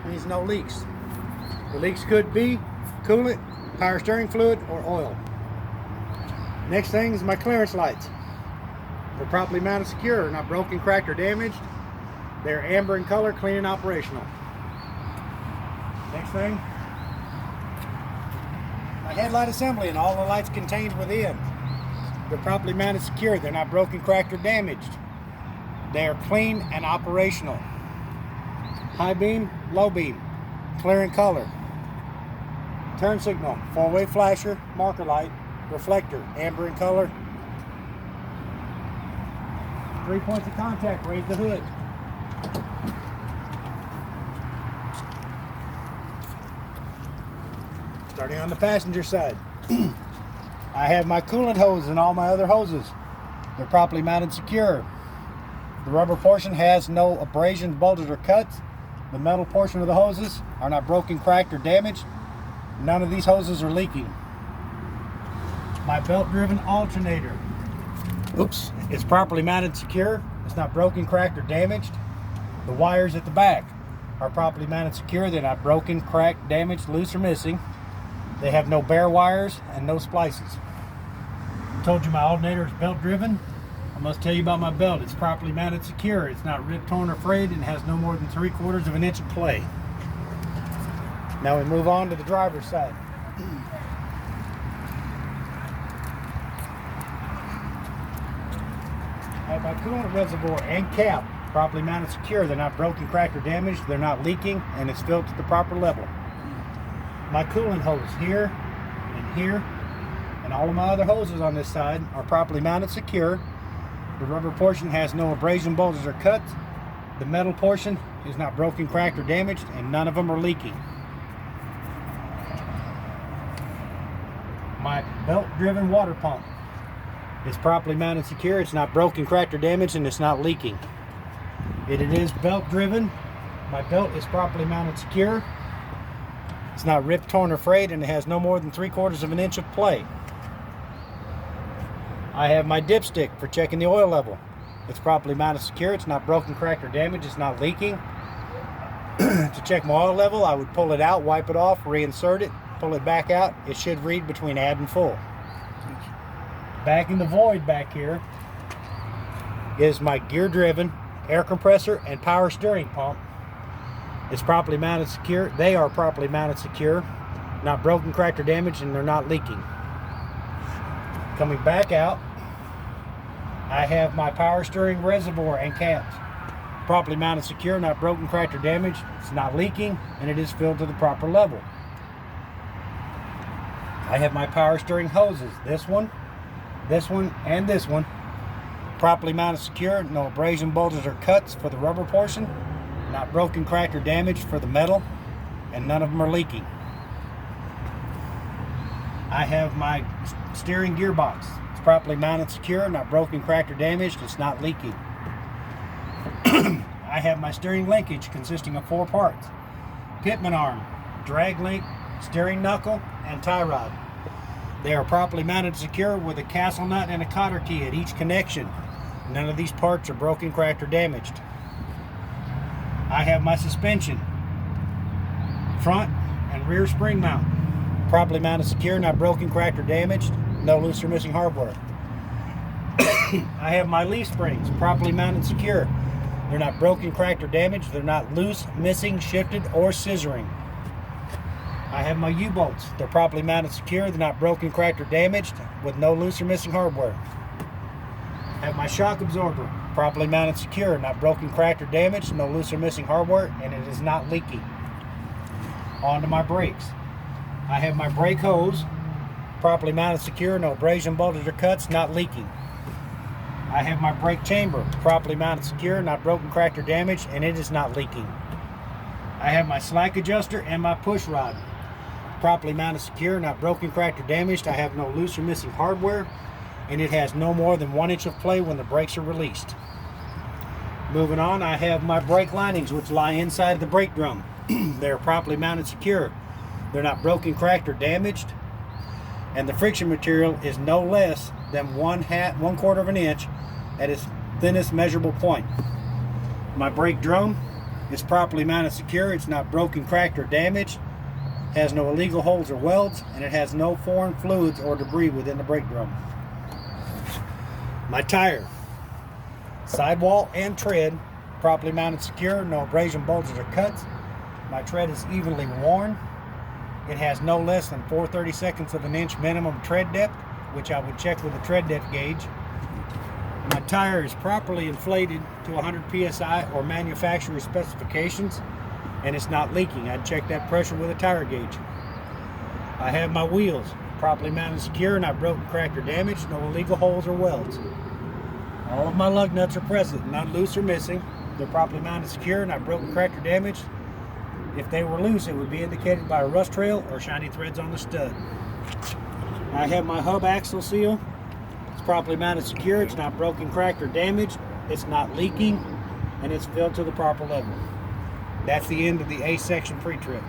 means no leaks. The leaks could be coolant, power steering fluid, or oil. Next thing is my clearance lights. They're properly mounted secure, not broken, cracked, or damaged. They're amber in color, clean and operational. Next thing, my headlight assembly and all the lights contained within. They're properly mounted secure. They're not broken, cracked, or damaged. They are clean and operational. High beam, low beam, clear in color. Turn signal, four-way flasher, marker light, reflector, amber in color. 3 points of contact, raise the hood. Starting on the passenger side. I have my coolant hose and all my other hoses. They're properly mounted secure. The rubber portion has no abrasions, bulges, or cuts. The metal portion of the hoses are not broken, cracked, or damaged. None of these hoses are leaking. My belt-driven alternator. Oops. It's properly mounted secure. It's not broken, cracked, or damaged. The wires at the back are properly mounted secure. They're not broken, cracked, damaged, loose, or missing. They have no bare wires and no splices. I told you my alternator is belt-driven. I must tell you about my belt. It's properly mounted secure. It's not ripped, torn, or frayed, and has no more than 3/4 of an inch of play. Now we move on to the driver's side. I have my coolant reservoir and cap properly mounted secure. They're not broken, cracked, or damaged. They're not leaking, and it's filled to the proper level. My coolant hose here and here and all of my other hoses on this side are properly mounted secure. The rubber portion has no abrasion, bulges, or cuts. The metal portion is not broken, cracked, or damaged, and none of them are leaking. My belt-driven water pump is properly mounted secure. It's not broken, cracked, or damaged, and it's not leaking. It is belt-driven. My belt is properly mounted secure. It's not ripped, torn, or frayed, and it has no more than 3/4 of an inch of play. I have my dipstick for checking the oil level. It's properly mounted secure. It's not broken, cracked, or damaged. It's not leaking. To check my oil level, I would pull it out, wipe it off, reinsert it, pull it back out. It should read between add and full. Back in the void back here is my gear-driven air compressor and power steering pump. It's properly mounted secure. They are properly mounted secure, not broken, cracked, or damaged, and they're not leaking. Coming back out, I have my power steering reservoir and caps. Properly mounted secure, not broken, cracked, or damaged. It's not leaking, and it is filled to the proper level. I have my power steering hoses. This one, and this one. Properly mounted secure, no abrasion, bulges, or cuts for the rubber portion. Not broken, cracked, or damaged for the metal, and none of them are leaking. I have my steering gearbox. It's properly mounted secure, not broken, cracked, or damaged. It's not leaking. I have my steering linkage consisting of 4 parts: pitman arm, drag link, steering knuckle, and tie rod. They are properly mounted secure with a castle nut and a cotter key at each connection. None of these parts are broken, cracked, or damaged. I have my suspension, front and rear spring mount. Properly mounted secure, not broken, cracked, or damaged. No loose or missing hardware. I have my leaf springs, properly mounted secure. They're not broken, cracked, or damaged. They're not loose, missing, shifted, or scissoring. I have my U-bolts. They're properly mounted secure. They're not broken, cracked, or damaged, with no loose or missing hardware. I have my shock absorber, properly mounted secure, not broken, cracked, or damaged, no loose or missing hardware, and it is not leaking. On to my brakes. I have my brake hose, properly mounted secure, no abrasion, bulges, or cuts, not leaking. I have my brake chamber, properly mounted secure, not broken, cracked, or damaged, and it is not leaking. I have my slack adjuster and my push rod, properly mounted secure, not broken, cracked, or damaged. I have no loose or missing hardware, and it has no more than 1 inch of play when the brakes are released. Moving on, I have my brake linings, which lie inside of the brake drum. They are properly mounted secure. They're not broken, cracked, or damaged, and the friction material is no less than 1/4 of an inch at its thinnest measurable point. My brake drum It's properly mounted secure. It's not broken, cracked, or damaged. Has no illegal holes or welds, and it has no foreign fluids or debris within the brake drum. My tire, sidewall and tread, properly mounted secure, no abrasion, bulges, or cuts. My tread is evenly worn. It has no less than 4/32 of an inch minimum tread depth, which I would check with a tread depth gauge. My tire is properly inflated to 100 psi or manufacturer specifications, and it's not leaking. I'd check that pressure with a tire gauge. I have my wheels properly mounted secure, and not broken, cracked, or damaged. No illegal holes or welds. All of my lug nuts are present, not loose or missing. They're properly mounted secure, not broken, cracked, or damaged. If they were loose, it would be indicated by a rust trail or shiny threads on the stud. I have my hub axle seal. It's properly mounted secure. It's not broken, cracked, or damaged. It's not leaking, and it's filled to the proper level. That's the end of the A section pre-trip.